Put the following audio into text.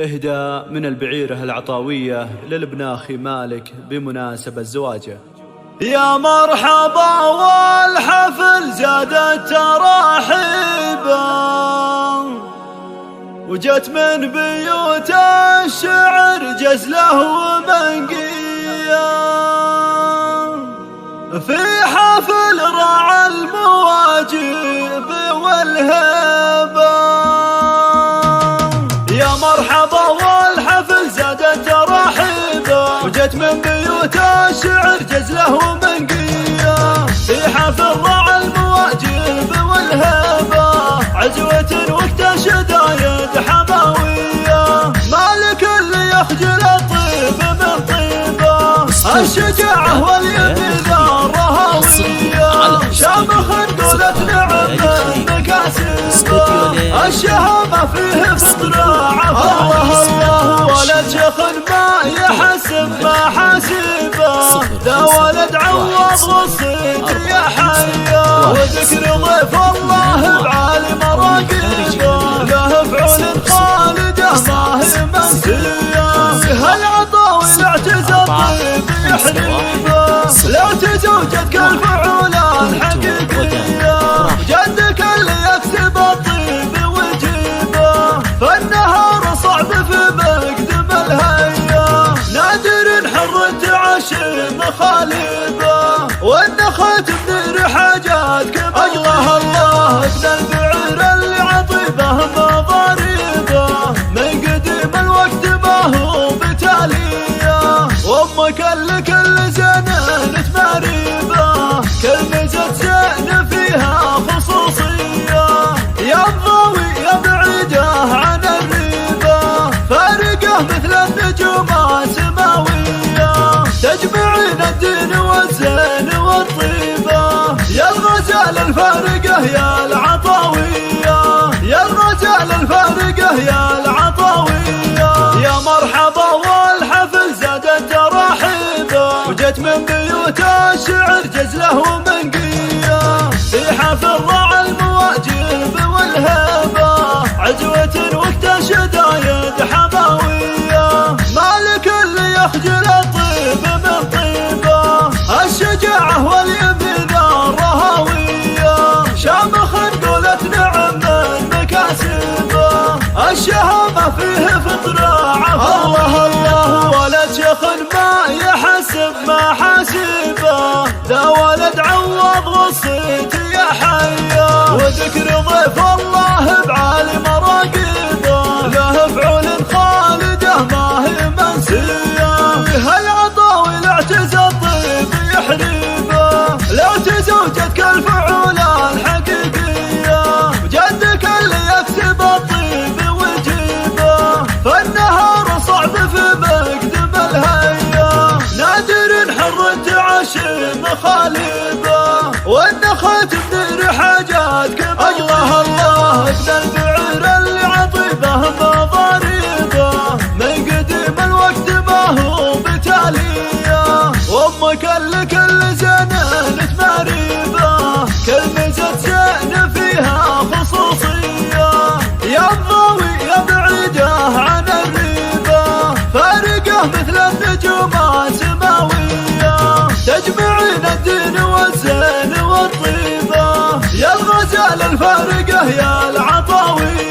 إهداء من البعيرة العطاوية للبناخي مالك بمناسبة زواجه. يا مرحبا والحفل زادت تراحيبا، وجت من بيوت الشعر جزله ومنقية، في حفل رعى المواجب والهبة. يا مرحبا والحفل زادت تراحيبا، وجت من بيوت الشعر جزله ومنقية، في حفل رعى المواجب والهبة، عزوة وقت شدايد حماوية، مالك اللي يخجل الطيب من طيبه، الشجاعة واليمين الرهوية، شامخ قولت نعم مكاسبه، الشهامة فيه فطرة الله الله، ولد شيخ ما يحسب محاسبه، ذا ولد عوض والصيت يا حيا، وذكر ضيف الله بعالي مراقبه، له فعول خالده ما هي منسيه، هالعطاوي الاعتزى الطيب يحليبه، لو تزوجتك الفعولان حقيقيه، جدك اللي يكسب الطيب ويجيبه، فالنهار صعب في مقدم الهيا، نادر حر تعشي مخالبه، والنخت بدير حاجاتك الله الله، ابن البعير اللي عطيبه مضاريبه، من قديم الوقت ما هو بتاليه، وامك اللي كل زين تماريبه، كل ميزة زين فيها خصوصيه، يا مضاوي يا بعيده عن الريبه، فارقه مثل النجوم السماويه، تجمعين الدين والزين والطيبه، يا الغزال الفارقه يا العطاويه، يا الغزال الفارقه يا العطاويه، يا مرحبا والحفل زادت تراحيبه، وجت من بيوت الشعر جزله ومنقيه، في حفل رعى المواجب والهبه، عزوة وقت شدايد حماويه، مالك اللي يخجل الطيب من طيبه، الشجاعة واليمين الرهوية، شامخ قولت نعم من مكاسبه، الشهامة فيه فطرة الله الله، ولد شيخ ما يحسب محاسبه، ذا ولد عوض والصيت يا حيا، وذكر ضيف الله بعالي مراقبه، له فعول خالده ما هي منسيه، هالعطاوي الاعتزى الطيب يحليبه، لو تزوجتك الفعولان حقيقيه، وجدك اللي يكسب الطيب ويجيبه، فالنهار صعب في مقدم الهيا، نادر حر تعشي مخالبه، والنخت بدير حاجاتك الله الله، ابن البعير اللي عطيبه مضاريبه، من قديم الوقت ما هو بتاليه، وامك اللي كل زين تماريبه، كل ميزة زين فيها خصوصيه، يا مضاوي يا بعيده عن الريبه، فارقه مثل النجوم السماويه، تجمعين الدين والزين والطيبه، يا الغزال الفارقه يا العطاويه.